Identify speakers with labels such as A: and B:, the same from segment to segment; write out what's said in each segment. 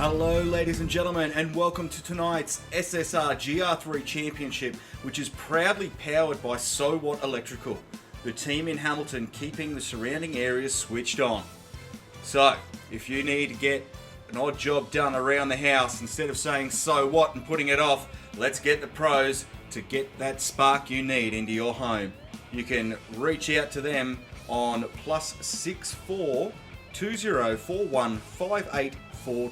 A: Hello ladies and gentlemen, and welcome to tonight's SSR GR3 Championship, which is proudly powered by So What Electrical, the team in Hamilton keeping the surrounding areas switched on. So, if you need to get an odd job done around the house, instead of saying so what and putting it off, let's get the pros to get that spark you need into your home. You can reach out to them on +64 2041 584 or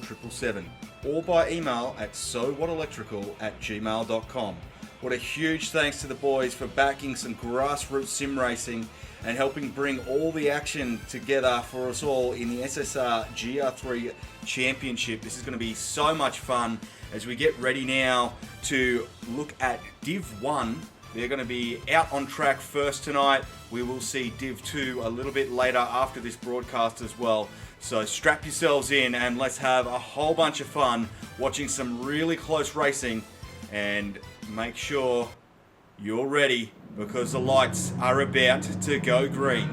A: by email at sowhatelectrical@gmail.com. What a huge thanks to the boys for backing some grassroots sim racing and helping bring all the action together for us all in the SSR GR3 Championship. This is going to be so much fun as we get ready now to look at Div 1. They're going to be out on track first tonight. We will see Div 2 a little bit later after this broadcast as well. So strap yourselves in and let's have a whole bunch of fun watching some really close racing, and make sure you're ready because the lights are about to go green.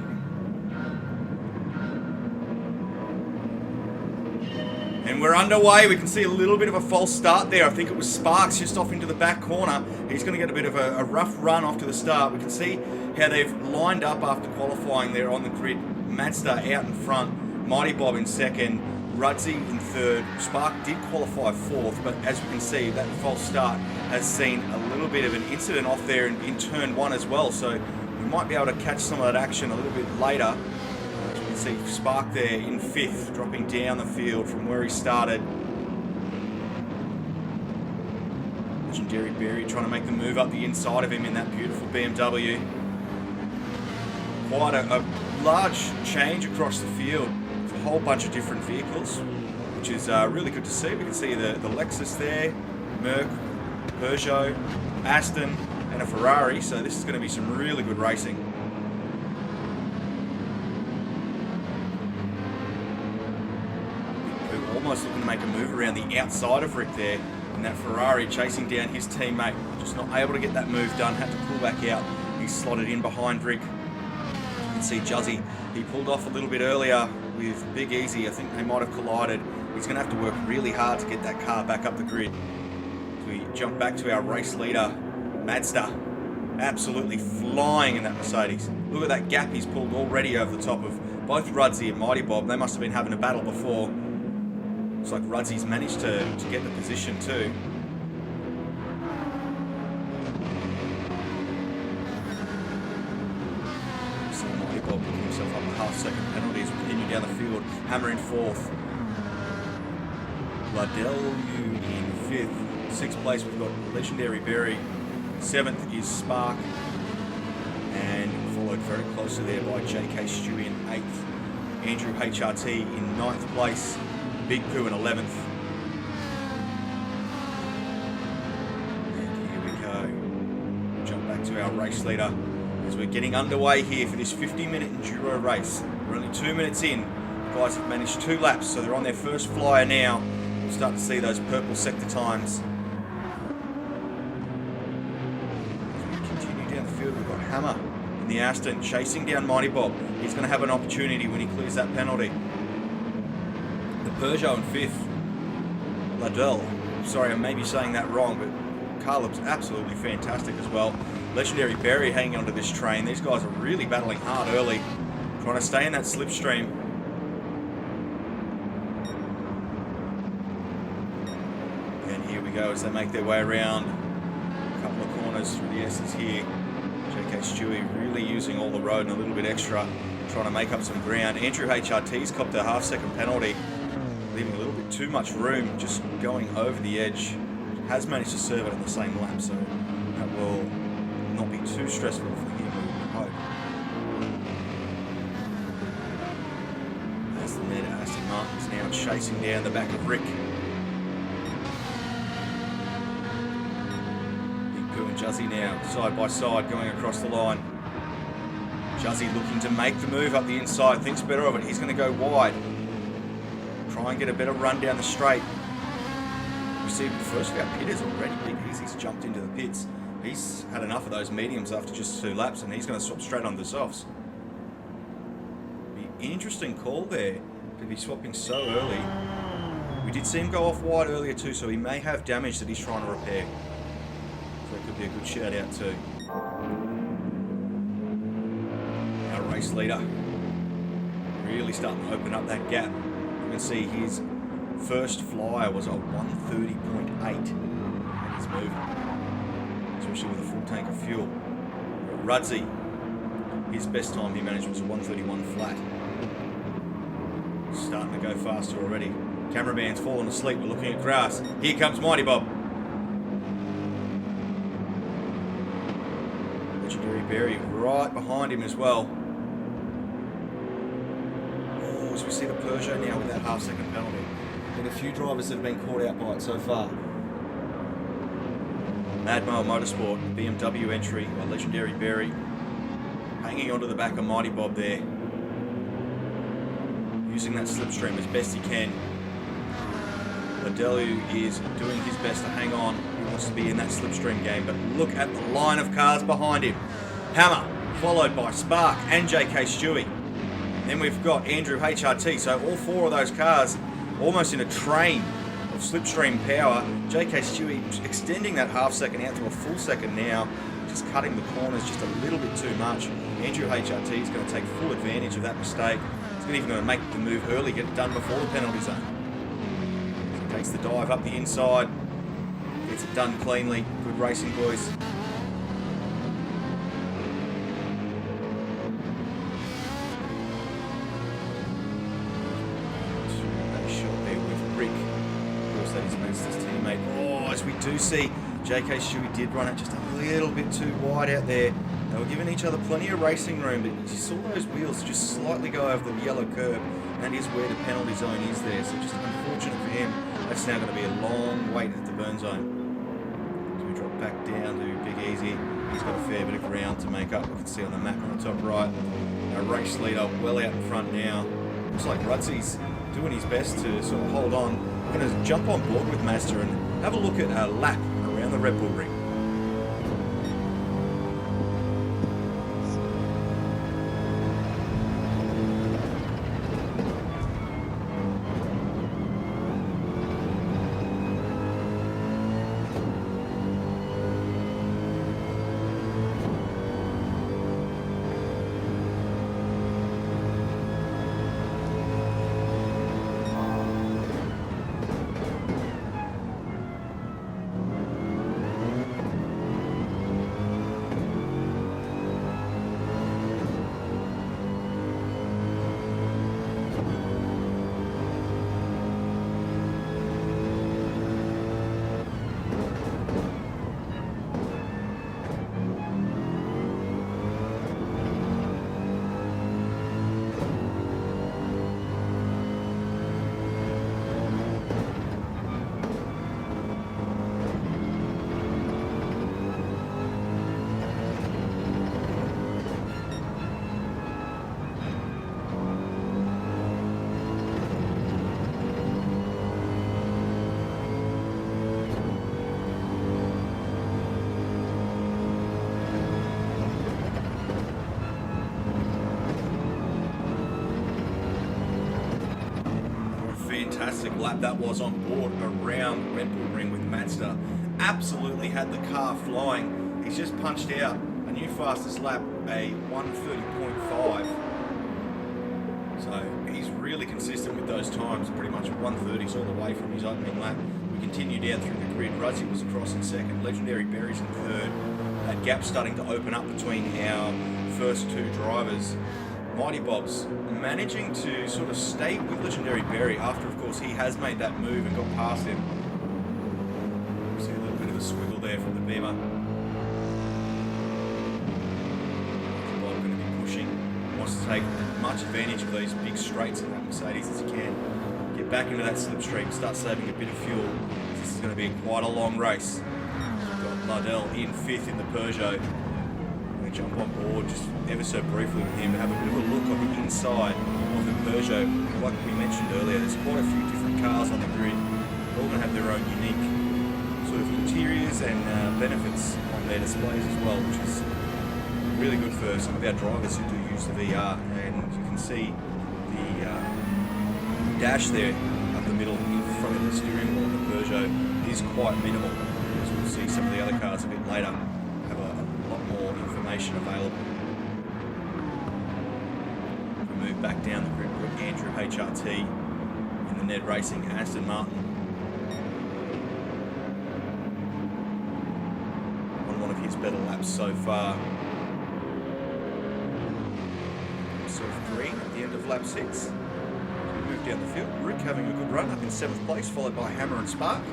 A: And we're underway. We can see a little bit of a false start there. I think it was Sparks just off into the back corner. He's going to get a bit of a rough run off to the start. We can see how they've lined up after qualifying there on the grid. Mazda out in front, Mighty Bob in second, Rudsey in third. Spark did qualify fourth, but as we can see, that false start has seen a little bit of an incident off there in turn one as well. So we might be able to catch some of that action a little bit later. You can see Spark there in fifth, dropping down the field from where he started. Legendary Berry trying to make the move up the inside of him in that beautiful BMW. Quite a large change across the field. It's a whole bunch of different vehicles, which is really good to see. We can see the Lexus there, Merc, Peugeot, Aston, and a Ferrari. So this is going to be some really good racing. Almost looking to make a move around the outside of Rick there, and that Ferrari chasing down his teammate, just not able to get that move done, had to pull back out. He's slotted in behind Rick. You can see Juzzy, he pulled off a little bit earlier with Big Easy. I think they might have collided. He's going to have to work really hard to get that car back up the grid. So we jump back to our race leader, Mazda, absolutely flying in that Mercedes. Look at that gap he's pulled already over the top of both Rudsey and Mighty Bob. They must have been having a battle before. Looks like Rudsey's managed to get the position too. So Mighty Bob picking himself up a half-second penalty as we continue down the field. Hammer in fourth. Ladell in fifth. Sixth place we've got Legendary Berry. Seventh is Spark. And followed very closely there by JK Stewie in eighth. Andrew HRT in ninth place. Big Pooh in 11th. And here we go. Jump back to our race leader as we're getting underway here for this 50-minute enduro race. We're only 2 minutes in. The guys have managed 2 laps, so they're on their first flyer now. We'll start to see those purple sector times. As we continue down the field, we've got Hammer in the Aston chasing down Mighty Bob. He's going to have an opportunity when he clears that penalty. Peugeot in fifth. Ladell, sorry I may be saying that wrong, but car looks absolutely fantastic as well. Legendary Berry hanging onto this train. These guys are really battling hard early, trying to stay in that slipstream. And here we go as they make their way around a couple of corners through the S's here. JK Stewie really using all the road and a little bit extra, trying to make up some ground. Andrew HRT's copped a half-second penalty, leaving a little bit too much room, just going over the edge. Has managed to serve it on the same lap, so that will not be too stressful for him, I hope. As the leader, Aston Martin's now chasing down the back of Rick. Big Pooh and Juzzy now, side by side, going across the line. Juzzy looking to make the move up the inside, thinks better of it. He's going to go wide. Try and get a better run down the straight. We see the first of our pitters already. Big Easy's jumped into the pits. He's had enough of those mediums after just 2 laps, and he's going to swap straight on the softs. Be an interesting call there to be swapping so early. We We did see him go off wide earlier too, so he may have damage that he's trying to repair. So that could be a good shout out too. Our race leader really starting to open up that gap. You can see his first flyer was a 130.8 and he's moving, especially with a full tank of fuel. Rudzy, his best time he managed was a 131 flat. Starting to go faster already. Cameraman's fallen asleep, we're looking at grass. Here comes Mighty Bob. Legendary Berry right behind him as well. Oh, as we see the Peugeot now with that half-second penalty. Been a few drivers that have been caught out by it so far. Mad Mail Motorsport, BMW entry by Legendary Berry. Hanging onto the back of Mighty Bob there. Using that slipstream as best he can. Ladelu is doing his best to hang on. He wants to be in that slipstream game, but look at the line of cars behind him. Hammer, followed by Spark and JK Stewie. Then we've got Andrew HRT, so all four of those cars almost in a train of slipstream power. JK Stewie extending that half second out to a full second now, just cutting the corners just a little bit too much. Andrew HRT is going to take full advantage of that mistake. He's even going to make the move early, get it done before the penalty zone. He takes the dive up the inside, gets it done cleanly. Good racing, boys. As we do see, JK Stewie did run it just a little bit too wide out there. They were giving each other plenty of racing room, but you saw those wheels just slightly go over the yellow curb, and that is where the penalty zone is there. So just unfortunate for him. That's now going to be a long wait at the burn zone. As we drop back down to Big Easy, he's got a fair bit of ground to make up. We can see on the map on the top right. Our race leader well out in front now. Looks like Rudzy's doing his best to sort of hold on. We're going to jump on board with Mazda and have a look at a lap around the Red Bull Ring. Fantastic lap that was on board around the Red Bull Ring with Mazda. Absolutely had the car flying. He's just punched out a new fastest lap, a 130.5. So he's really consistent with those times, pretty much 130s all the way from his opening lap. We continue down through the grid. Rudzy was across in second, Legendary Berry's in third. That gap starting to open up between our first two drivers. Mighty Bob's managing to sort of stay with Legendary Berry after, of course, he has made that move and got past him. See a little bit of a squiggle there from the Beamer. Mighty Bob going to be pushing, wants to take as much advantage of these big straights in that Mercedes as he can. Get back into that slipstream, start saving a bit of fuel. This is going to be quite a long race. We've got Lardell in fifth in the Peugeot. Jump on board just ever so briefly with him to have a bit of a look on the inside of the Peugeot. Like we mentioned earlier, there's quite a few different cars on the grid. They're all going to have their own unique sort of interiors and benefits on their displays as well, which is really good for some of our drivers who do use the VR. And you can see the dash there up the middle in front of the the steering wheel on the Peugeot is quite minimal. As we'll see some of the other cars a bit later have a lot more information available. We move back down the grid, we've got Andrew HRT in the Ned Racing Aston Martin. On one of his better laps so far. So 3 at the end of lap 6. We move down the field. Rick having a good run up in 7th place, followed by Hammer and Spark.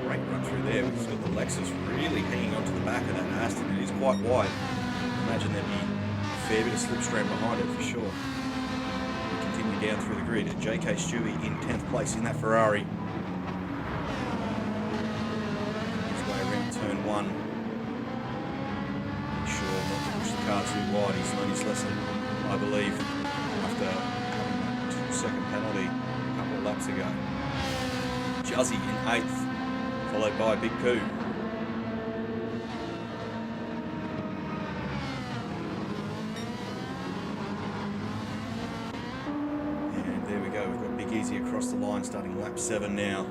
A: Great run through there. We've got the Lexus really hanging onto the back of that Aston. It is quite wide. Imagine there'd be a fair bit of slipstream behind it for sure. Down through the grid. JK Stewie in 10th place in that Ferrari. His way around turn 1. Sure not to push the car too wide. He's learned his lesson, I believe, after having a 2-second penalty a couple of laps ago. Juzzy in 8th, followed by Big Pooh. Across the line starting lap 7 now.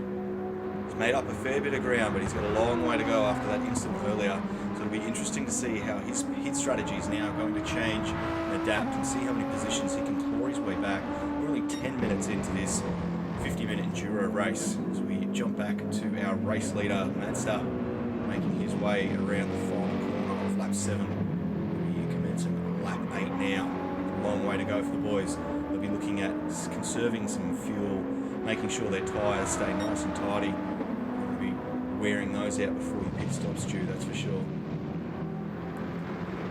A: He's made up a fair bit of ground, but he's got a long way to go after that incident earlier. So it'll be interesting to see how his hit strategy is now going to change and adapt and see how many positions he can claw his way back. We're only 10 minutes into this 50-minute enduro race as we jump back to our race leader, Mazda, making his way around the final corner of lap 7. We're commencing lap 8 now. A long way to go for the boys. They'll be looking at conserving some fuel, making sure their tyres stay nice and tidy. They'll be wearing those out before he pit stops due, that's for sure.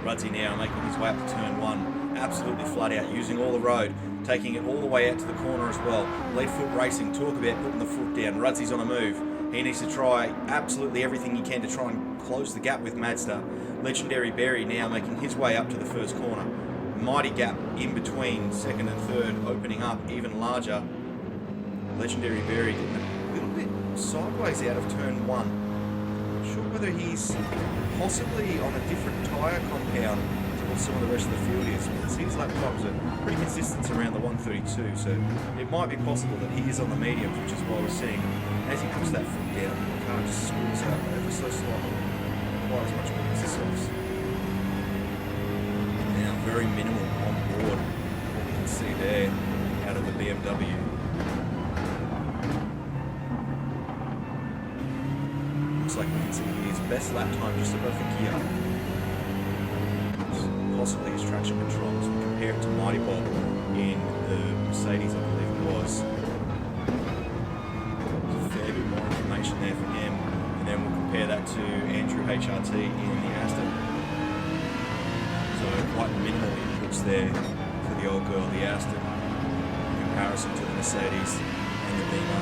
A: Ruddsy now making his way up to turn 1, absolutely flat out, using all the road, taking it all the way out to the corner as well. Lead foot racing, talk about putting the foot down. Rudsy's on a move. He needs to try absolutely everything he can to try and close the gap with Mazda. Legendary Berry now making his way up to the first corner. Mighty gap in between second and third, opening up even larger. Legendary Berry getting a little bit sideways out of turn 1. Not sure whether he's possibly on a different tyre compound to what some of the rest of the field is. But it seems lap times are pretty consistent around the 132, so it might be possible that he is on the mediums, which is why we're seeing as he puts that foot down, the car just screws out ever so slightly. Quite as much as this off. Very minimal on board, what we can see there out of the BMW. Looks like we can see his best lap time just above the gear. Possibly his traction control as we compare it to Mighty Bob in the Mercedes, I believe it was. There's a fair bit more information there for him, and then we'll compare that to Andrew HRT in the Aston. So quite minimal inputs there for the old girl, the Aston, in comparison to the Mercedes and the Beamer.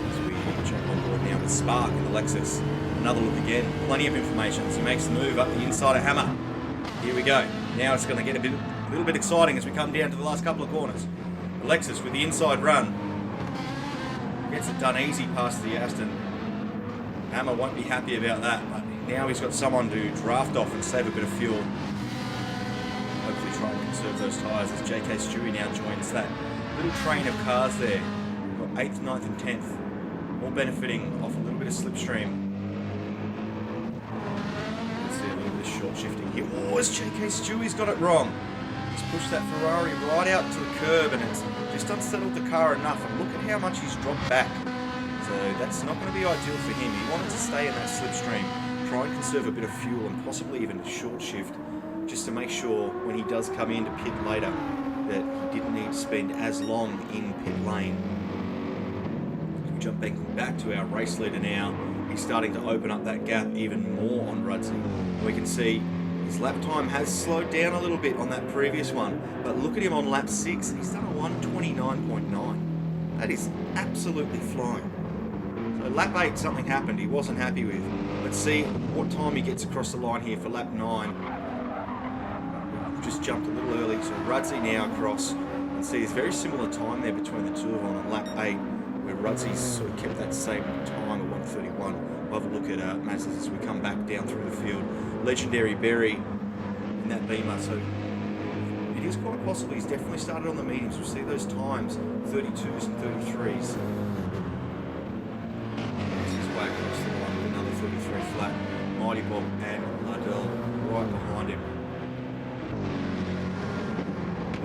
A: As we jump on board now with Spark in the Lexus. Another look again, plenty of information as he makes the move up the inside of Hammer. Here we go. Now it's going to get a little bit exciting as we come down to the last couple of corners. The Lexus with the inside run gets it done easy past the Aston. Hammer won't be happy about that, but now he's got someone to draft off and save a bit of fuel. Hopefully try and conserve those tyres as JK Stewie now joins that little train of cars there. We've got 8th, 9th and 10th, all benefiting off a little bit of slipstream. Let's see a little bit of short shifting here. Oh, as JK Stewie's got it wrong. He's pushed that Ferrari right out to the curb and it's just unsettled the car enough, and look at how much he's dropped back. So that's not going to be ideal for him. He wanted to stay in that slipstream, try and conserve a bit of fuel and possibly even a short shift, just to make sure when he does come into pit later that he didn't need to spend as long in pit lane. We jump back to our race leader now. He's starting to open up that gap even more on Ruddsy. We can see his lap time has slowed down a little bit on that previous one, but look at him on lap 6. He's done a 129.9. That is absolutely flying. So lap 8, something happened he wasn't happy with. Let's see what time he gets across the line here for lap 9. We've just jumped a little early, so Ruddsy now across. And see, there's very similar time there between the two of them on lap 8, where Rudsy's sort of kept that same time of 1:31. We'll have a look at Mazda's as we come back down through the field. Legendary Berry in that Beamer, so it is quite possible he's definitely started on the mediums. We'll see those times, 32s and 33s. This is way across the line with another 33 flat. Mighty Bob and Lardell right behind him.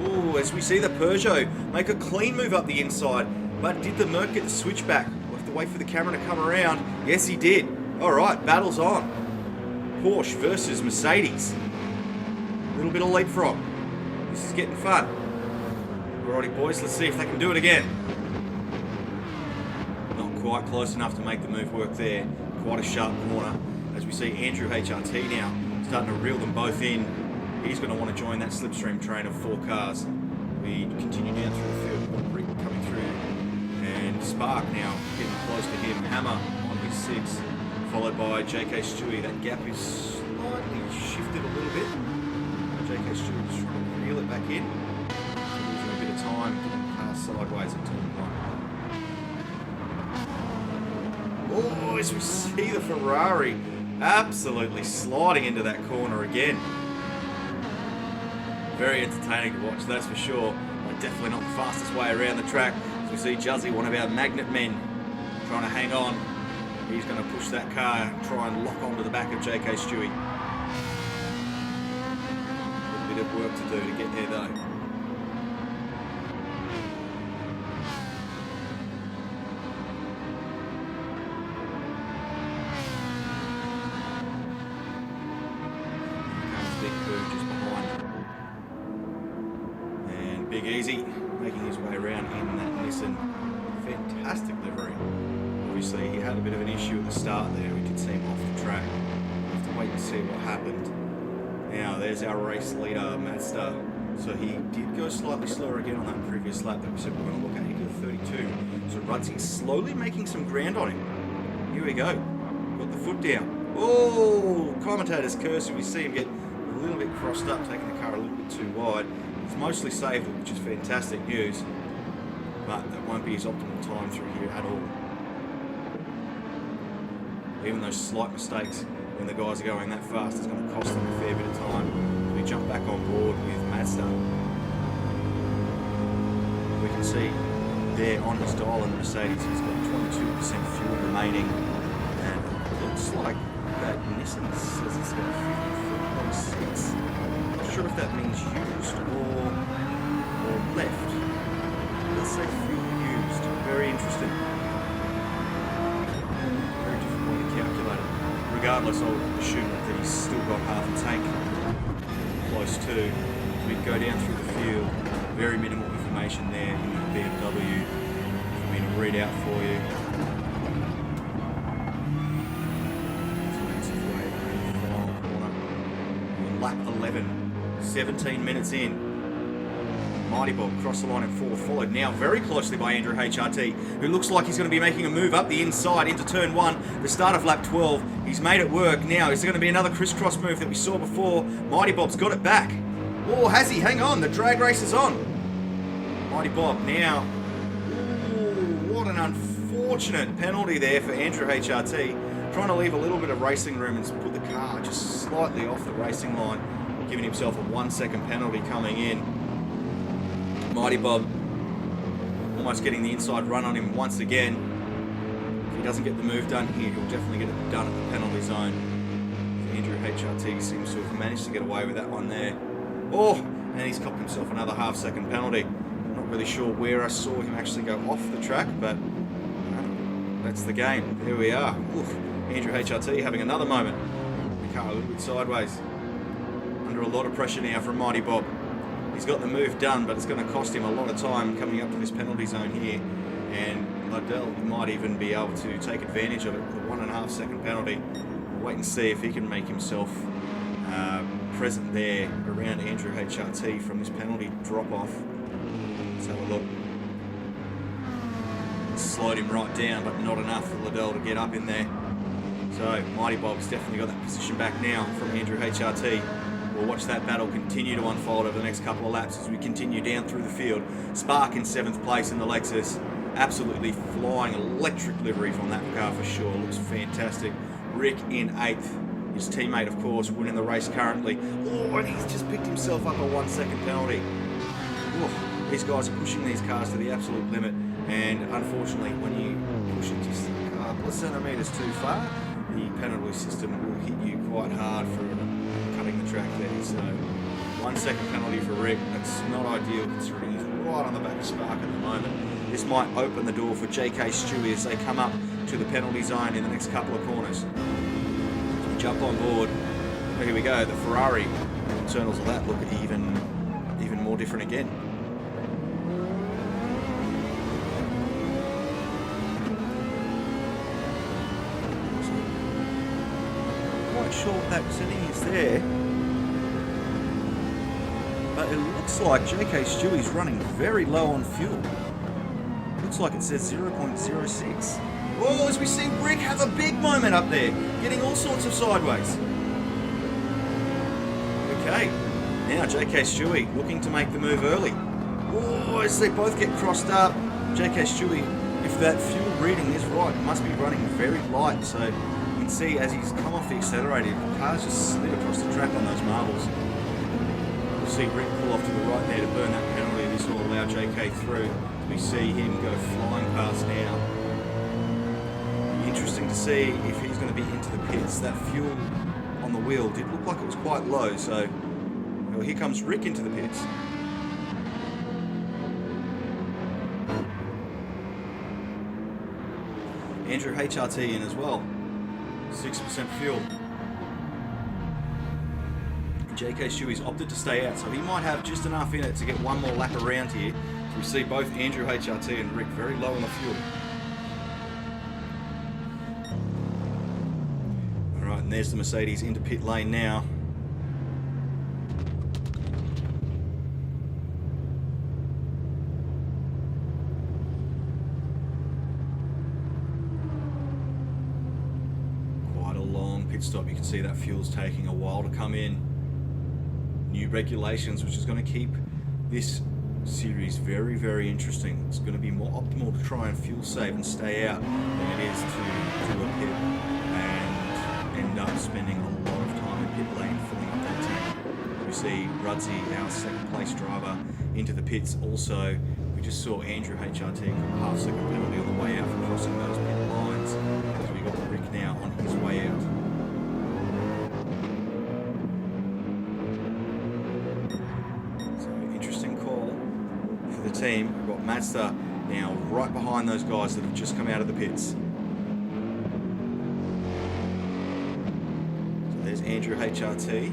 A: Ooh, as we see the Peugeot make a clean move up the inside, but did the Merc get the switch back? We'll have to wait for the camera to come around. Yes, he did. All right, battle's on. Porsche versus Mercedes. A little bit of leapfrog. This is getting fun. Alrighty, boys, let's see if they can do it again. Not quite close enough to make the move work there. Quite a sharp corner. As we see Andrew HRT now starting to reel them both in. He's going to want to join that slipstream train of 4 cars. We continue down through the field. Rick coming through. And Spark now getting close to him. Hammer on his 6. Followed by JK Stewie. That gap is slightly shifted a little bit. JK Stewie is trying to reel it back in. Losing a bit of time. Pass sideways at turn 1. Oh, as we see the Ferrari absolutely sliding into that corner again. Very entertaining to watch, that's for sure. But definitely not the fastest way around the track. As we see Juzzy, one of our magnet men, trying to hang on. He's going to push that car, try and lock onto the back of JK Stewie. A bit of work to do to get there though. Big Easy making his way around in that Nissan. Fantastic livery. Obviously he had a bit of an issue at the start there. We did see him off the track. We'll have to wait and see what happened. Now there's our race leader, Mazda. So he did go slightly slower again on that previous lap that we said we were going to look at. He did 32. So Rudsy's slowly making some ground on him. Here we go. Got the foot down. Oh, commentator's curse. We see him get a little bit crossed up, taking the car a little bit too wide. It's mostly saved, which is fantastic news, but that won't be his optimal time through here at all. Even those slight mistakes when the guys are going that fast is going to cost them a fair bit of time. We jump back on board with Mazda. We can see there on his dial in the Mercedes he's got 22% fuel remaining, and it looks like that Nissan says it's got 54.6. Sure if that means used or left. Let's say fuel used. Very interesting. Very different way to calculate it. Regardless, I'll assume that he's still got half a tank close to. We go down through the field. Very minimal information there in the BMW for me to read out for you. Lap 11. 17 minutes in. Mighty Bob crossed the line in 4, followed now very closely by Andrew HRT, who looks like he's going to be making a move up the inside into turn 1, the start of lap 12. He's made it work. Now, is there going to be another crisscross move that we saw before? Mighty Bob's got it back. Oh, has he? Hang on, the drag race is on. Mighty Bob now. Ooh, what an unfortunate penalty there for Andrew HRT. Trying to leave a little bit of racing room and put the car just slightly off the racing line, giving himself a 1-second penalty coming in. Mighty Bob almost getting the inside run on him once again. If he doesn't get the move done here, he'll definitely get it done at the penalty zone. Andrew HRT seems to have managed to get away with that one there. Oh, and he's copped himself another half-second penalty. Not really sure where I saw him actually go off the track, but that's the game. There we are. Oof. Andrew HRT having another moment. The car a little bit sideways. Under a lot of pressure now from Mighty Bob. He's got the move done, but it's going to cost him a lot of time coming up to this penalty zone here. And Liddell might even be able to take advantage of it with a 1.5-second penalty. We'll wait and see if he can make himself present there around Andrew HRT from this penalty drop-off. Let's have a look. Slowed him right down, but not enough for Liddell to get up in there. So Mighty Bob's definitely got that position back now from Andrew HRT. We'll watch that battle continue to unfold over the next couple of laps as we continue down through the field. Spark in 7th place in the Lexus. Absolutely flying electric livery from that car for sure. Looks fantastic. Rick in 8th. His teammate, of course, winning the race currently. Oh, and he's just picked himself up a 1 second penalty. Oh, these guys are pushing these cars to the absolute limit. And unfortunately, when you push it just a couple of centimetres too far, the penalty system will hit you quite hard for cutting the track there. So 1 second penalty for Rick. That's not ideal considering he's right on the back of Spark at the moment. This might open the door for JK Stewie as they come up to the penalty zone in the next couple of corners. Jump on board. Here we go. The Ferrari internals of that look even more different again. Not quite sure what that setting is there, but it looks like JK Stewie's running very low on fuel. Looks like it says 0.06. Oh, as we see Rick have a big moment up there, getting all sorts of sideways. Okay, now JK Stewie looking to make the move early. Oh, as they both get crossed up, JK Stewie, if that fuel reading is right, must be running very light. So you can see as he's come off the accelerator, the car's just slid across the track on those marbles. We'll see Rick pull off to the right there to burn that penalty. This will allow JK through. We see him go flying past now. Interesting to see if he's going to be into the pits. That fuel on the wheel did look like it was quite low, so well, here comes Rick into the pits. Andrew HRT in as well, 6% fuel. JK Stewie's opted to stay out, so he might have just enough in it to get one more lap around here. So we see both Andrew HRT and Rick very low on the fuel. Alright, and there's the Mercedes into pit lane now. Quite a long pit stop. You can see that fuel's taking a while to come in. New regulations, which is going to keep this series very, very interesting. It's going to be more optimal to try and fuel save and stay out than it is to do a pit and end up spending a lot of time in pit lane filling up that tank. We see Rudzi, our second place driver, into the pits also. We just saw Andrew HRT come half second penalty on the way out for crossing those pit lines. So we got Rick now on his way out. Team. We've got Mazda now right behind those guys that have just come out of the pits. So there's Andrew HRT,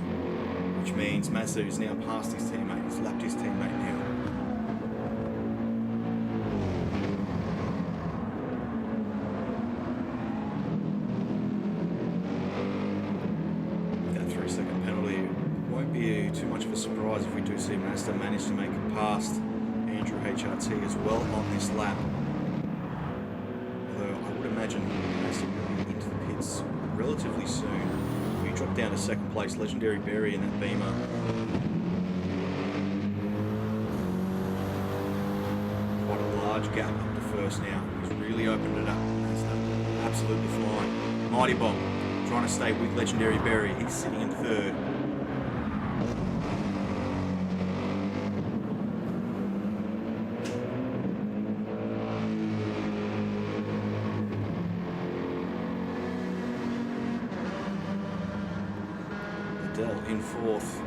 A: which means Mazda is now past his teammate. He's lapped his teammate now. That 3-second penalty won't be too much of a surprise if we do see Mazda manage to make it past Andrew HRT as well on this lap. Although I would imagine Mazda will be into the pits relatively soon. We drop down to second place, Legendary Berry in that Beamer. Quite a large gap up to first now. He's really opened it up. Mazda absolutely flying. Mighty Bob trying to stay with Legendary Berry. He's sitting in third. In fourth.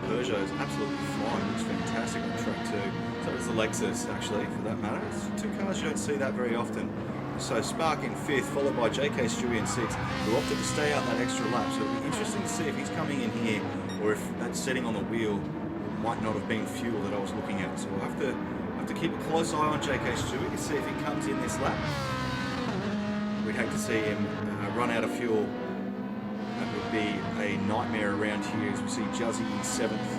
A: Peugeot is absolutely flying. Looks fantastic on track too. So does the Lexus, actually, for that matter. It's two cars you don't see that very often. So Spark in fifth, followed by JK Stewie in sixth, who opted to stay out that extra lap. So it'll be interesting to see if he's coming in here, or if that setting on the wheel might not have been fuel that I was looking at. So we'll have to keep a close eye on JK Stewie to see if he comes in this lap. We'd hate to see him run out of fuel. That would be a nightmare around here as we see Juzzy in 7th,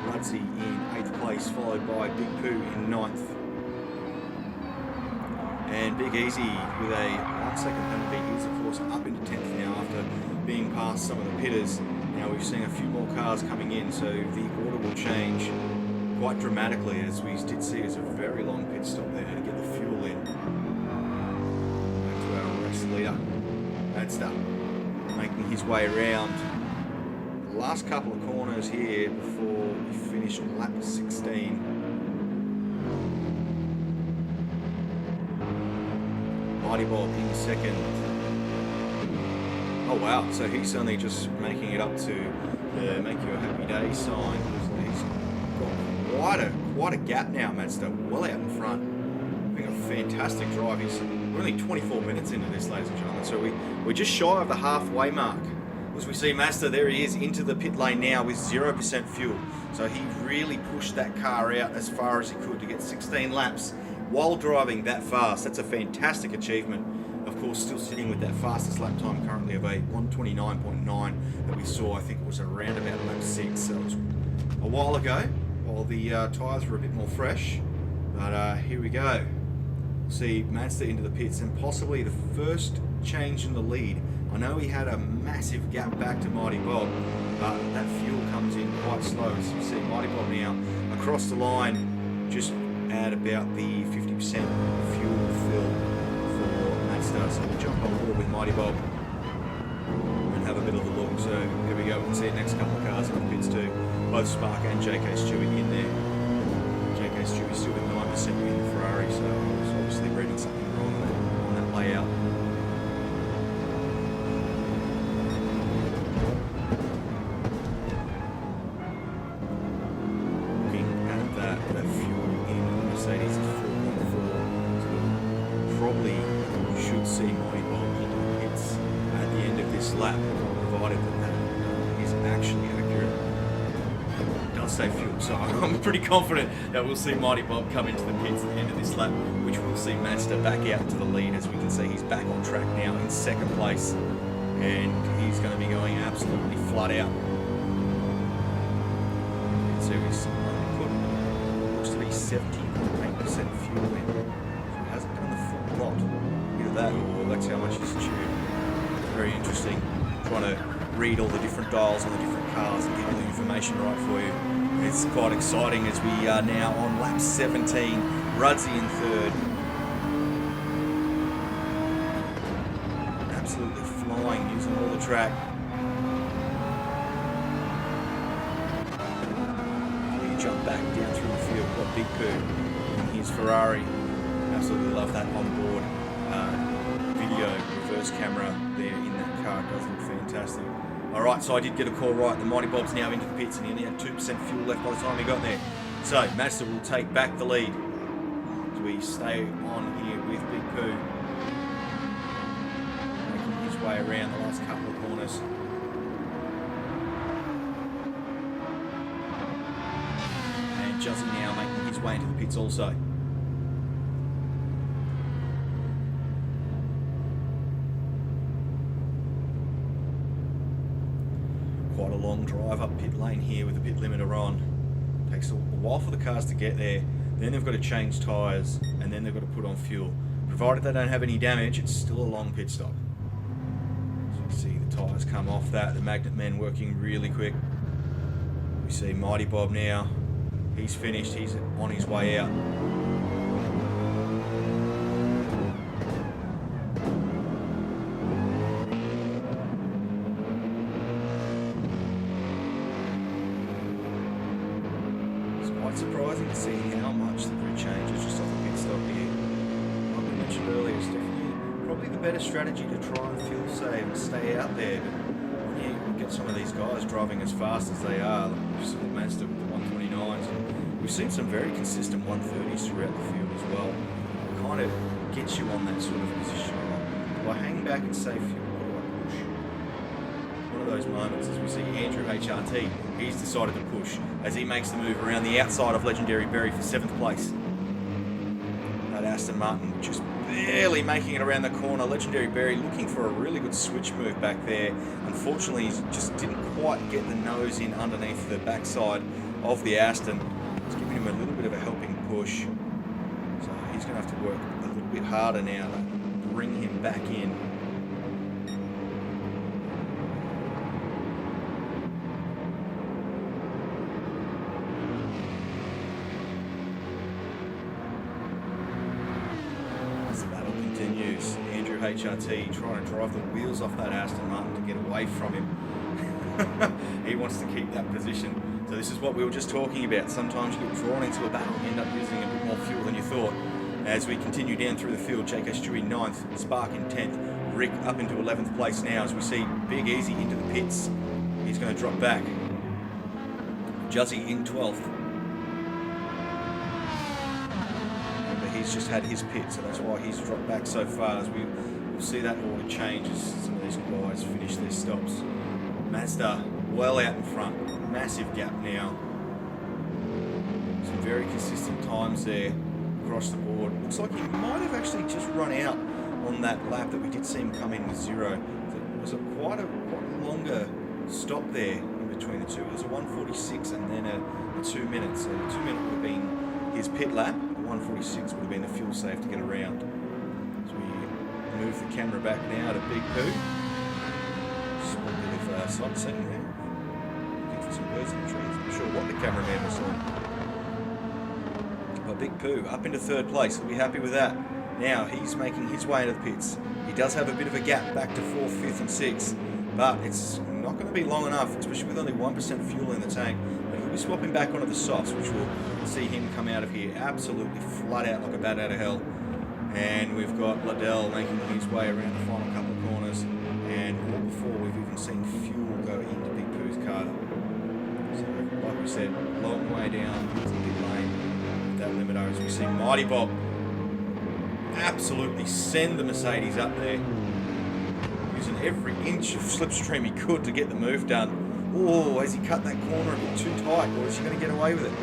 A: Rudzi in 8th place, followed by Big Pooh in 9th. And Big Easy with a 1 second penalty. He's of course up into 10th now after being past some of the pitters. Now we've seen a few more cars coming in, so the order will change quite dramatically, as we did see as a very long pit stop there to get the fuel in. Back to our race leader, Mazda, making his way around the last couple of corners here before we finish on lap 16. Mighty Bob in second. Oh wow, so he's only just making it up to the make you a happy day sign. He's got quite a gap now, Mazda, well out in front. I think a fantastic drive. We're only 24 minutes into this, ladies and gentlemen, so we're just shy of the halfway mark. As we see Mazda, there he is into the pit lane now with 0% fuel. So he really pushed that car out as far as he could to get 16 laps while driving that fast. That's a fantastic achievement. Of course, still sitting with that fastest lap time currently of a 129.9 that we saw, I think it was around about lap 6. So it was a while ago, while the tyres were a bit more fresh. But here we go. See Mazda into the pits and possibly the first change in the lead. I know he had a massive gap back to Mighty Bob, but that fuel comes in quite slow. As you see Mighty Bob now across the line, just at about the 50% fuel fill for Mazda. So we'll jump on board with Mighty Bob and have a bit of a look. So here we go, we can see the next couple of cars in the pits too. Both Spark and JK Stewie in there. JK Stewie still with 9% in the Ferrari, so I was obviously reading something wrong on that layout. See Mighty Bob into the pits at the end of this lap, provided that is actually accurate. It does say fuel, so I'm pretty confident that we'll see Mighty Bob come into the pits at the end of this lap, which will see Mazda back out into the lead. As we can see, he's back on track now in second place, and he's going to be going absolutely flat out. So he's looks to be 70.8% fuel in. So he hasn't done the full lot. That, or that's how much he's tuned. Very interesting. Trying to read all the different dials on the different cars and get all the information right for you. It's quite exciting as we are now on lap 17. Rudzy in third. Absolutely flying, using all the track. You jump back down through the field. Got Big Pooh in his Ferrari. Absolutely love that on board. Video reverse camera there in that car. It does look fantastic. Alright, so I did get a call right. The Mighty Bob's now into the pits and he only had 2% fuel left by the time he got there. So Mazda will take back the lead as we stay on here with Big Pooh, making his way around the last couple of corners. And Juzzy now making his way into the pits also. Quite a long drive up pit lane here with the pit limiter on. Takes a while for the cars to get there, then they've got to change tyres, and then they've got to put on fuel. Provided they don't have any damage, it's still a long pit stop. So you see the tyres come off that, the magnet men working really quick. We see Mighty Bob now, he's finished, he's on his way out. Surprising to see how much the grid changes just off the pit stop here. Like we mentioned earlier, it's definitely probably the better strategy to try and fuel save and stay out there. But when you get some of these guys driving as fast as they are, like we've seen Mazda with the 129s, and we've seen some very consistent 130s throughout the field as well. It kind of gets you on that sort of position. Do I hang back and save fuel, or do I push? One of those moments as we see Andrew HRT, he's decided to push as he makes the move around the outside of Legendary Berry for 7th place. That Aston Martin just barely making it around the corner. Legendary Berry looking for a really good switch move back there. Unfortunately, he just didn't quite get the nose in underneath the backside of the Aston. It's giving him a little bit of a helping push. So he's going to have to work a little bit harder now to bring him back in. HRT trying to drive the wheels off that Aston Martin to get away from him. He wants to keep that position. So this is what we were just talking about. Sometimes you get drawn into a battle and end up using a bit more fuel than you thought. As we continue down through the field, J.K. Stewie 9th, Spark in 10th, Rick up into 11th place now as we see Big Easy into the pits. He's going to drop back. Juzzy in 12th. Remember, he's just had his pit, so that's why he's dropped back so far. As we'll see that order change as some of these guys finish their stops. Mazda well out in front, massive gap now. Some very consistent times there across the board. Looks like he might have actually just run out on that lap that we did see him come in with 0. It was quite a longer stop there in between the two. It was a 1:46 and then a 2 minutes. So the 2 minute would have been his pit lap. The 1:46 would have been the fuel save to get around. So we move the camera back now to Big Pooh. Just a bit of sightseeing there. Looking for some birds in the trees. I'm not sure what the cameraman was on. But Big Pooh up into 3rd place. He'll be happy with that. Now he's making his way into the pits. He does have a bit of a gap back to 4th, 5th and 6th. But it's not going to be long enough, especially with only 1% fuel in the tank. But he'll be swapping back onto the softs, which will see him come out of here absolutely flat out like a bat out of hell. And we've got Liddell making his way around the final couple of corners. And all before we've even seen fuel go into Big Pooh's car. So, like we said, long way down into the pit lane with that limiter as we see Mighty Bob absolutely send the Mercedes up there. Using every inch of slipstream he could to get the move done. Oh, has he cut that corner a bit too tight, or is he going to get away with it?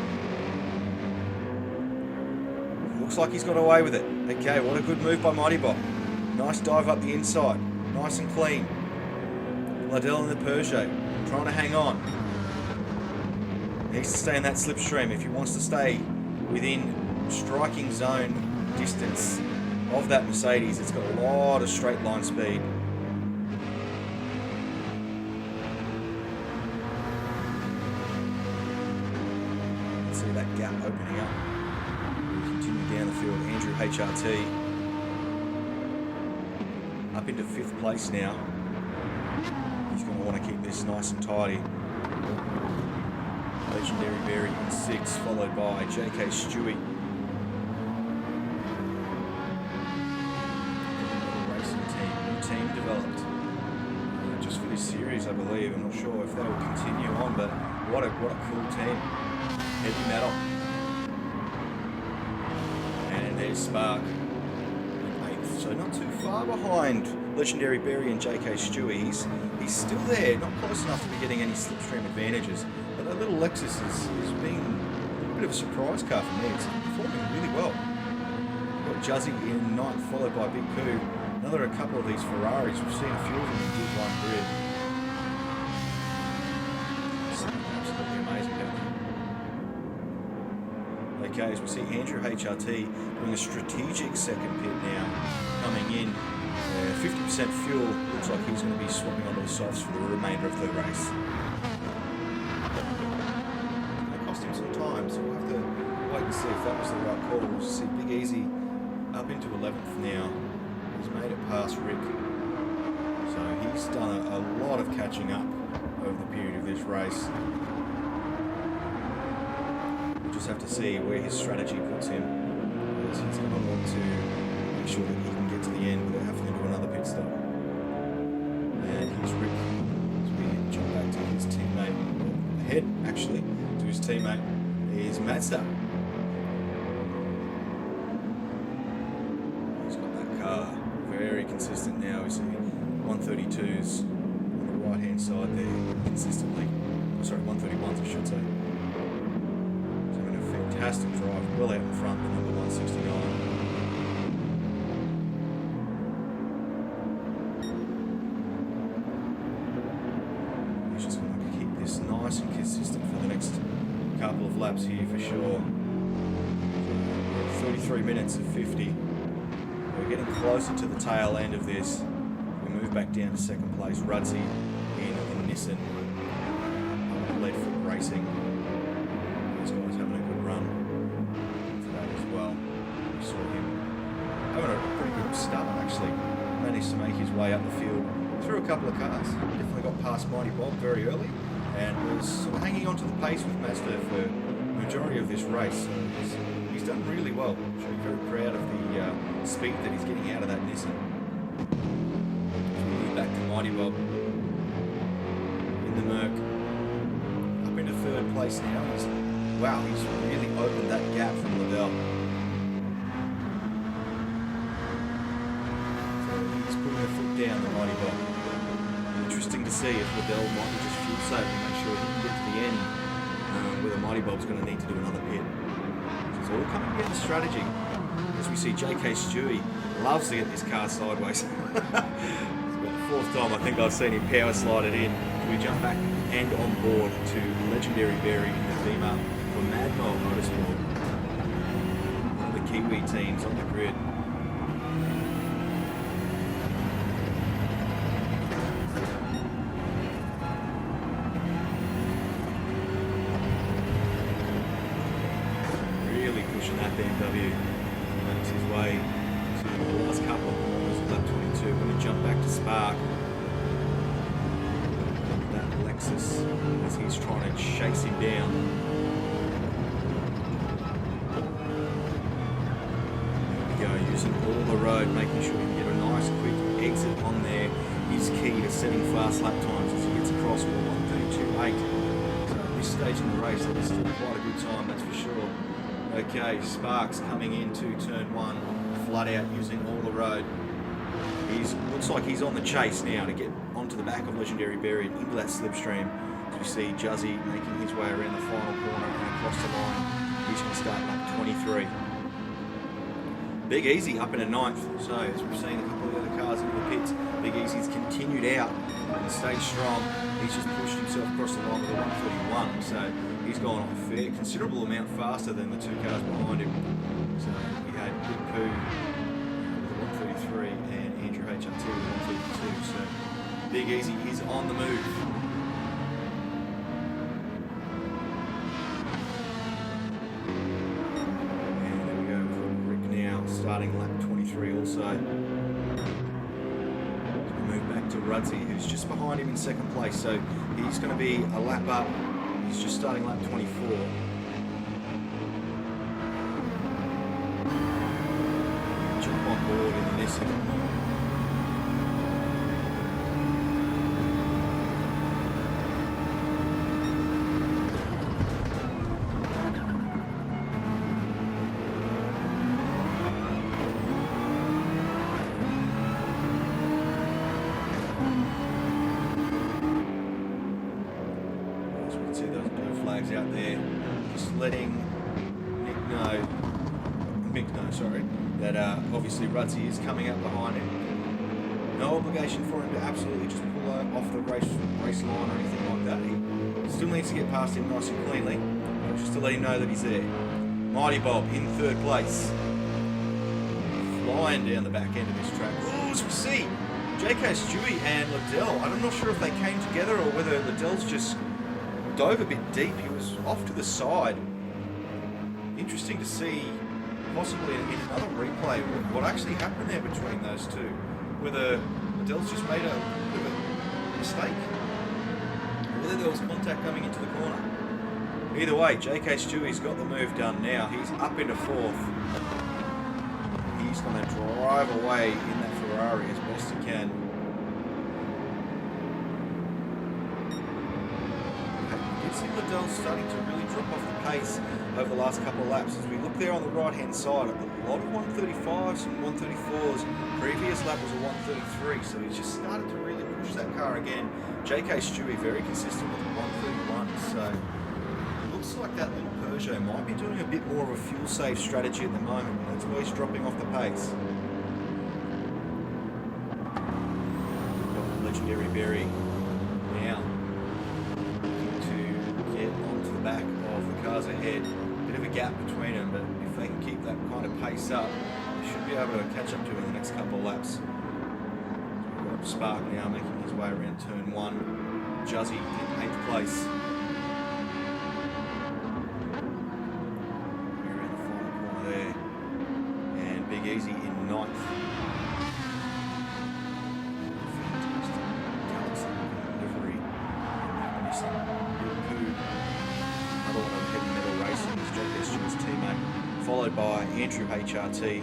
A: Looks like he's got away with it. Okay, what a good move by Mighty Bob. Nice dive up the inside. Nice and clean. Liddell in the Peugeot, trying to hang on. Needs to stay in that slipstream if he wants to stay within striking zone distance of that Mercedes. It's got a lot of straight line speed. See that gap opening up. We continue down the field. Andrew HRT up into 5th place now. He's going to want to keep this nice and tidy. Legendary Berry in 6th, followed by J.K. Stewie. Racing team, new team developed. Just for this series, I believe. I'm not sure if they will continue on, but what a cool team. Heavy metal. And there's Spark in 8th, so not too far behind Legendary Berry and J.K. Stewie. He's still there, not close enough to be getting any slipstream advantages. But that little Lexus is being a bit of a surprise car for me. It's performing really well. Got Juzzy in 9th, followed by Big Pooh. A couple of these Ferraris. We've seen a few of them in Group 1 grid. Absolutely amazing down there. Okay, as we see Andrew HRT doing a strategic second pit now, coming in. 50% fuel. Looks like he's going to be swapping onto the softs for the remainder of the race. It cost him some time, so we'll have to wait and see if that was the right call. We'll see Big Easy up into 11th now. He's made it past Rick. So he's done a lot of catching up over the period of this race. We'll just have to see where his strategy puts him. Because he's going to want to make sure that he can get to the end without having to do another pit stop. And here's Rick as we jump back to his teammate. Ahead, actually, to his teammate is Mazda. He's got that car very consistent now. We see 132s on the right hand side there consistently. Sorry, 131s I should say. He's having a fantastic drive, well out in front, the number 169. Nice and consistent for the next couple of laps here for sure. 33 minutes of 50. We're getting closer to the tail end of this. We move back down to second place. Rudsey in Nissan. Leadfoot Racing. These guys having a good run today as well. We saw him having a pretty good start actually. managed to make his way up the field through a couple of cars. Definitely got past Mighty Bob very early and was sort of hanging on to the pace with Mazda for the majority of this race. So he's done really well. I'm very proud of the speed that he's getting out of that Nissan. Back to Mighty Bob in the Merc. Up into third place now. Wow, he's really opened that gap from Liddell. So he's putting a foot down, the Mighty Bob. Interesting to see if Liddell might be just fuel safe to make sure he can get to the end, where the Mighty Bob's going to need to do another pit. It's all coming together strategy. As we see JK Stewie loves to get this car sideways. Fourth time I think I've seen him power slide it in. We jump back and on board to Legendary Berry in the Beamer for Mad Mole Motorsport. One of the Kiwi teams on the grid. Really pushing that BMW. Makes his way to the last couple of corners of lap 22. Going to jump back to Spark. That Lexus as he's trying to chase him down. There we go, using all the road, making sure he can get a nice quick exit on there is key to setting fast lap times as he gets across with 1:32.8. So at this stage in the race, that is still quite a good time, that's for sure. Okay, Sparks coming into turn one, flat out using all the road. Looks like he's on the chase now to get onto the back of Legendary Berry into that slipstream. As we see Juzzy making his way around the final corner and across the line. He's going to start lap 23. Big Easy up in a ninth. So as we've seen a couple of other cars into the pits, Big Easy's continued out and stayed strong. He's just pushed himself across the line with a 1:31. So he's gone a fair considerable amount faster than the two cars behind him. So we had Big Pooh with a 1:33 and Andrew HRT with a 1:32. So Big Easy is on the move. And there we go, we've got Rick now starting lap 23 also. Move back to Rudzy, who's just behind him in second place. So he's going to be a lap up. He's just starting lap 24. Jump on board in the Nissan. Out there, just letting Mick know, that obviously Rudzy is coming up behind him. No obligation for him to absolutely just pull off the race line or anything like that. He still needs to get past him nice and cleanly, just to let him know that he's there. Mighty Bob in third place, flying down the back end of this track. Oh, as we see, JK Stewie and Liddell. I'm not sure if they came together or whether Liddell's just dove a bit deep. He was off to the side. Interesting to see, possibly in another replay, what actually happened there between those two. Whether Liddell's just made a bit of a mistake, or whether there was contact coming into the corner. Either way, JK Stewie's got the move done now. He's up into fourth. He's going to drive away in that Ferrari as best he can. Liddell's starting to really drop off the pace over the last couple of laps. As we look there on the right hand side, a lot of 135s and 134s. Previous lap was a 133, so he's just started to really push that car again. JK Stewie very consistent with a 131, so it looks like that little Peugeot might be doing a bit more of a fuel save strategy at the moment. That's why he's dropping off the pace. Legendary Berry now back of the cars ahead. Bit of a gap between them, but if they can keep that kind of pace up, they should be able to catch up to him in the next couple of laps. We've got Spark now making his way around turn one. Juzzy in 8th place. Around the final corner there. And Big Easy in 9th. Racing. Another one of Heavy Metal Racing is JK Stewart's teammate, followed by Andrew HRT,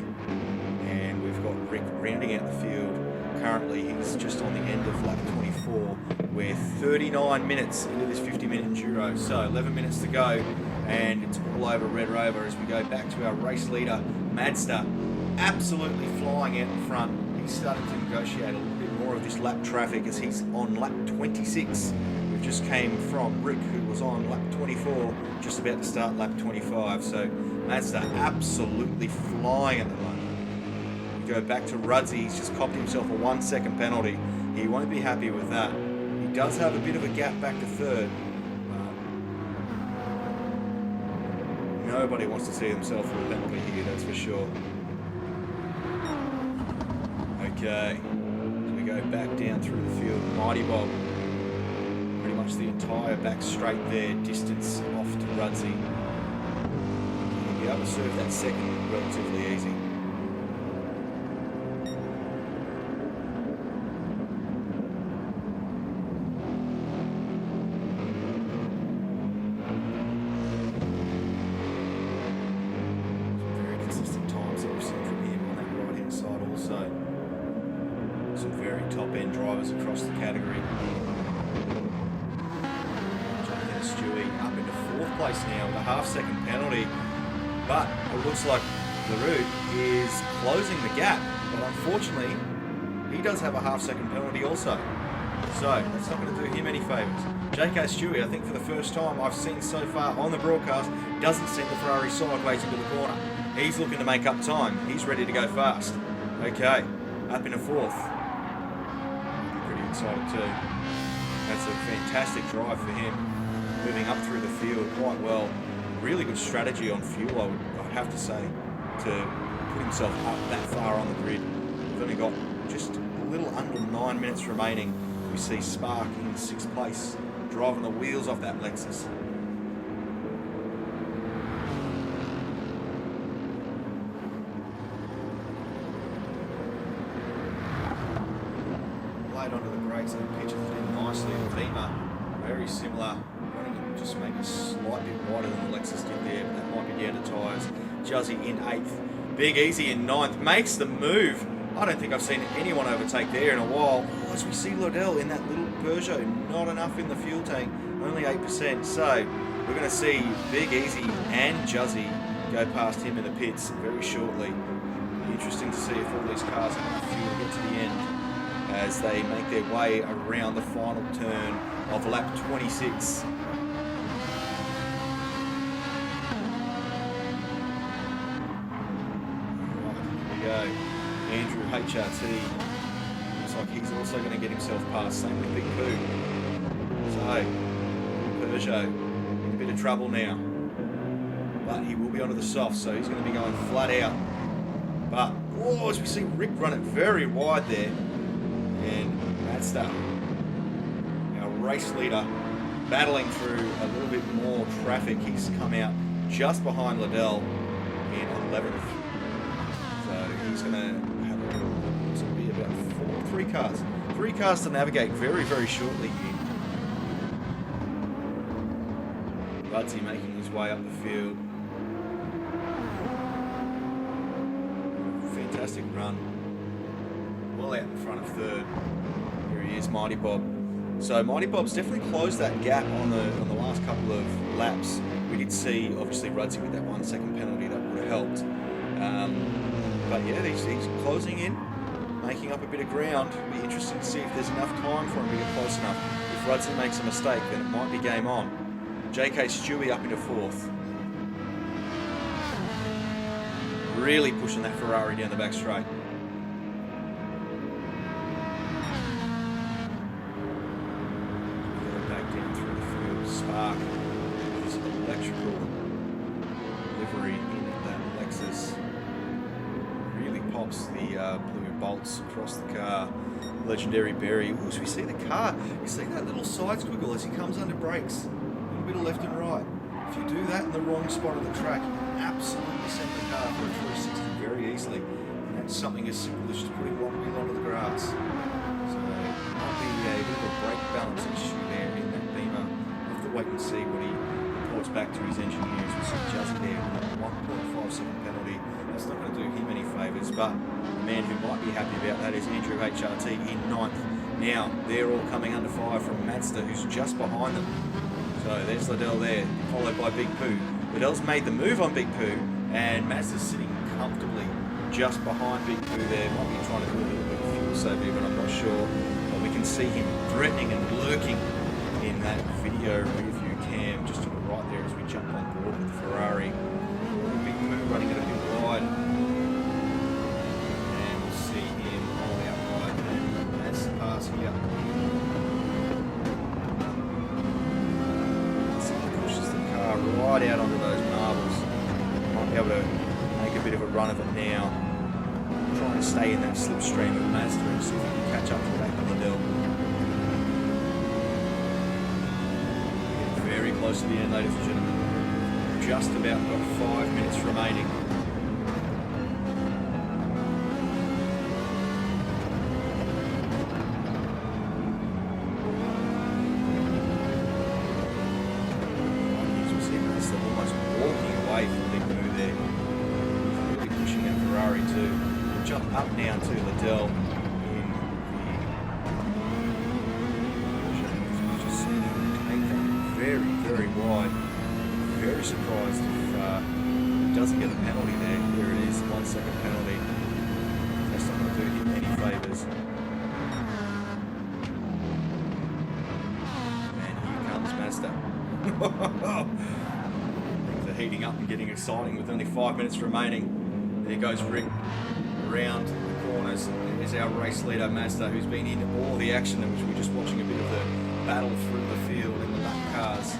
A: and we've got Rick rounding out the field. Currently, he's just on the end of lap 24. We're 39 minutes into this 50-minute enduro, so 11 minutes to go, and it's all over Red Rover as we go back to our race leader, Madster, absolutely flying out in front. He's starting to negotiate a little bit more of this lap traffic as he's on lap 26. We've just came from Rick, who was on lap 24, just about to start lap 25, so Madster absolutely flying at the moment. We go back to Ruddsy, he's just copped himself a 1 second penalty. He won't be happy with that. He does have a bit of a gap back to third. Nobody wants to see themselves with a penalty here, that's for sure. Okay, so we go back down through the field. Mighty Bob, pretty much the entire back straight there, distance off to Ruddsy. He'll be able to serve that second relatively easy. Some very top-end drivers across the category. JK Stewie up into 4th place now with a half-second penalty, but it looks like LaRue is closing the gap, but unfortunately he does have a half-second penalty also, so that's not going to do him any favours. JK Stewie, I think for the first time I've seen so far on the broadcast, doesn't send the Ferrari sideways into the corner. He's looking to make up time. He's ready to go fast. Okay, up into 4th. Pretty excited too. That's a fantastic drive for him. Moving up through the field quite well. Really good strategy on fuel, I'd have to say, to put himself up that far on the grid. We've only got just a little under 9 minutes remaining. We see Spark in 6th place, driving the wheels off that Lexus. Onto the brakes and pitches it in nicely. Vima, very similar, running just maybe a slight bit wider than the Lexus did there, but that might be down to tyres. Juzzy in 8th, Big Easy in 9th, makes the move. I don't think I've seen anyone overtake there in a while. As we see Liddell in that little Peugeot, not enough in the fuel tank, only 8%. So we're going to see Big Easy and Juzzy go past him in the pits very shortly. Be interesting to see if all these cars have enough fuel to get to the end as they make their way around the final turn of lap 26. Right, here we go. Andrew HRT looks like he's also going to get himself past. Same with Big Pooh. So, Peugeot in a bit of trouble now. But he will be onto the soft, so he's going to be going flat out. But, oh, as we see Rick run it very wide there. And Madster, our race leader, battling through a little bit more traffic. He's come out just behind Liddell in 11th. So he's going to have a little, it's going to be about 3 cars to navigate very, very shortly here. Ruddsy making his way up the field. Fantastic run. Well out in front of 3rd. Here he is, Mighty Bob. So Mighty Bob's definitely closed that gap on the last couple of laps. We did see, obviously, Ruddsy with that 1 second penalty that would have helped. But yeah, he's closing in, making up a bit of ground. It'll be interesting to see if there's enough time for him to get close enough. If Ruddsy makes a mistake, then it might be game on. JK Stewie up into 4th. Really pushing that Ferrari down the back straight. Spark, his electrical livery in that Lexus, really pops the blue bolts across the car. Legendary Berry. Ooh, as we see the car, you see that little side squiggle as he comes under brakes, a little bit of left and right. If you do that in the wrong spot of the track, you can absolutely send the car for a 360 very easily. And that's something as simple as just putting one wheel onto the grass. So it might be a bit of a brake balance issue there in that Beamer. back to his engineers. We'll see just there, 1.5 second penalty. That's not going to do him any favours, but the man who might be happy about that is Andrew HRT in 9th. Now, they're all coming under fire from Mazda, who's just behind them. So there's Liddell there, followed by Big Pooh. Liddell's made the move on Big Pooh, and Mazda's sitting comfortably just behind Big Pooh there. Might be trying to do a little bit of fuel saving, but I'm not sure. But we can see him threatening and lurking in that video review cam just to the right there as we jump on board with the Ferrari. Big Pooh running it a bit wide. And we'll see him all out wide. And that's the pass here. Pushes the car right out onto those marbles. Might be able to make a bit of a run of it now. Trying to stay in that slipstream of Mazda and see if we can catch up to that Liddell. Getting very close to the end, ladies and gentlemen. Just about got 5 minutes remaining. Almost walking away from Big Pooh there. He's really pushing that Ferrari too. We'll jump up now to Liddell in the just seeing him take that very, very wide. Very surprised if he doesn't get a penalty there. There it is, 1 second penalty. That's not going to do him any favours. And here comes Mazda. Things are heating up and getting exciting with only 5 minutes remaining. There goes Rick around the corners. There's our race leader Mazda, who's been in all the action, which we're just watching a bit of the battle through the field in the back cars.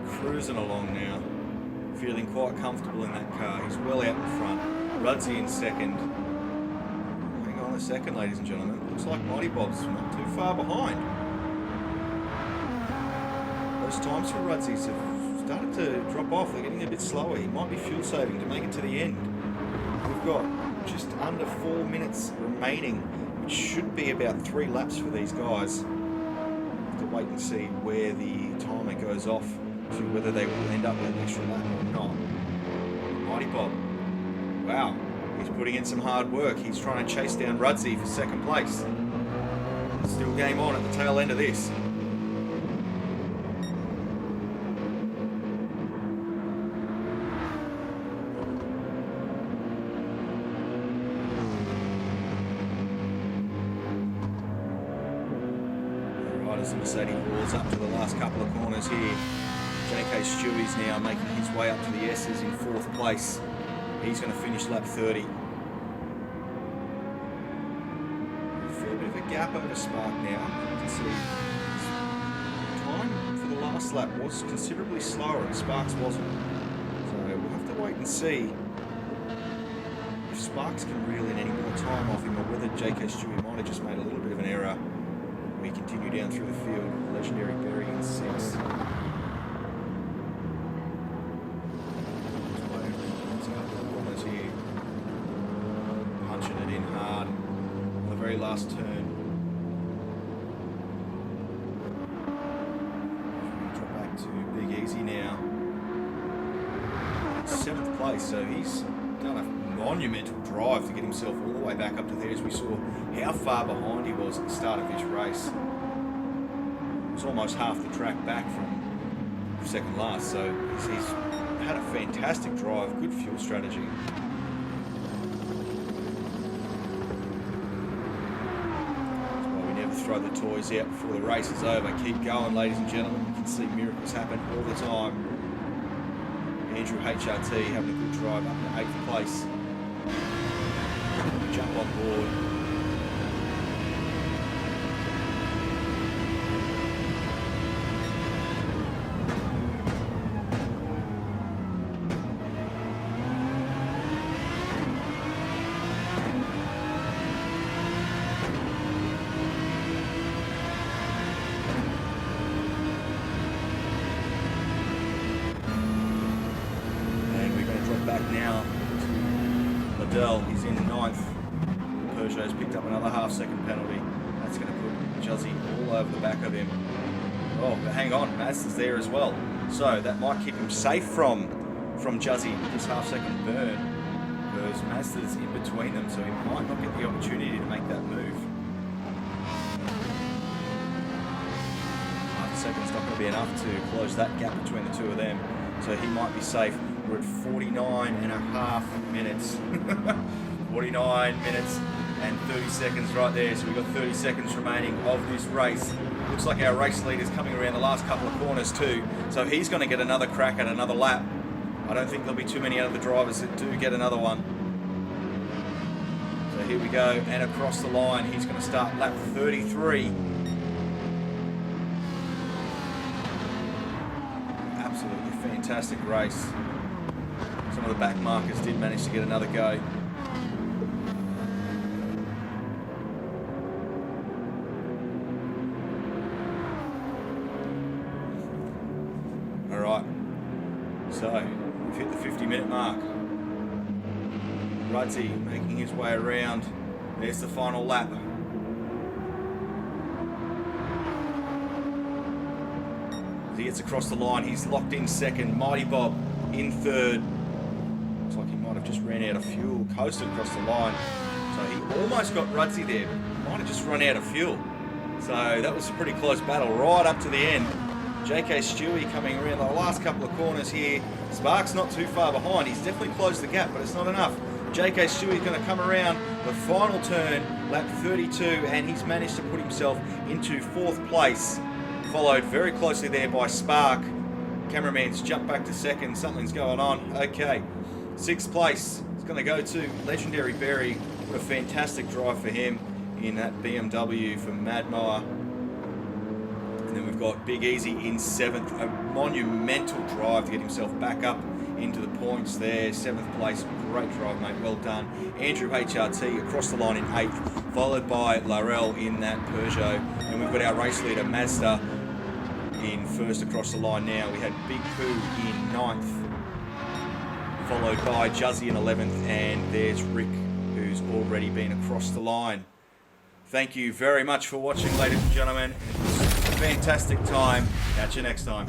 A: Cruising along now, feeling quite comfortable in that car. He's well out in front. Rudzy in second. Hang on a second, ladies and gentlemen. Looks like Mighty Bob's not too far behind. Those times for Rudzy's have started to drop off. They're getting a bit slower. He might be fuel saving to make it to the end. We've got just under 4 minutes remaining, which should be about 3 laps for these guys. Have to wait and see where the timer goes off, to whether they will end up with an extra lap or not. Mighty Bob, wow, he's putting in some hard work. He's trying to chase down Rudzy for second place. Still game on at the tail end of this. Right as the Mercedes rolls up to the last couple of corners here, JK Stewie's now making his way up to the S's in 4th place. He's going to finish lap 30. A fair bit of a gap over Spark now. You can see his time for the last lap was considerably slower and Sparks wasn't. So we'll have to wait and see if Sparks can reel in any more time off him, or whether JK Stewie might have just made a little bit of an error. We continue down through the field. Legendary Berry in 6th. Punching it in hard on the very last turn. Drop back to Big Easy now. 7th place, so he's done a monumental drive to get himself all the way back up to there, as we saw how far behind he was at the start of his race. It was almost half the track back from second last, so he's had a fantastic drive, good fuel strategy. Throw the toys out before the race is over. Keep going, ladies and gentlemen. You can see miracles happen all the time. Andrew HRT having a good drive up to 8th place. Jump on board. back now to Liddell. He's in 9th. Peugeot's picked up another half-second penalty. That's going to put Juzzy all over the back of him. Oh, but hang on, Mazda's there as well. So that might keep him safe from Juzzy with this half-second burn. Because Mazda's in between them, so he might not get the opportunity to make that move. Half a second's not going to be enough to close that gap between the two of them, so he might be safe. We're at 49 and a half minutes. 49 minutes and 30 seconds right there, so we've got 30 seconds remaining of this race. Looks like our race leader's coming around the last couple of corners too, so he's going to get another crack at another lap. I don't think there'll be too many other drivers that do get another one. So here we go, and across the line, he's going to start lap 33. Absolutely fantastic race. Some of the back markers did manage to get another go. All right, so we've hit the 50-minute mark. Ruddy making his way around. There's the final lap. As he gets across the line, he's locked in second. Mighty Bob in third. Looks like he might have just ran out of fuel, coasted across the line. So he almost got Ruddy there, but might have just run out of fuel. So that was a pretty close battle right up to the end. JK Stewie coming around the last couple of corners here. Sparks not too far behind. He's definitely closed the gap, but it's not enough. JK Stewie's going to come around the final turn, lap 32, and he's managed to put himself into 4th place. Followed very closely there by Spark. Cameraman's jumped back to 2nd. Something's going on. Okay, 6th place. It's going to go to Legendary Berry. What a fantastic drive for him in that BMW for Mad Mower. And then we've got Big Easy in 7th. A monumental drive to get himself back up into the points there. 7th place. Great drive, mate. Well done. Andrew HRT across the line in 8th, followed by Larell in that Peugeot. And we've got our race leader, Mazda, in 1st across the line now. We had Big Pooh in 9th, followed by Juzzy in 11th. And there's Rick, who's already been across the line. Thank you very much for watching, ladies and gentlemen. Fantastic time. Catch you next time.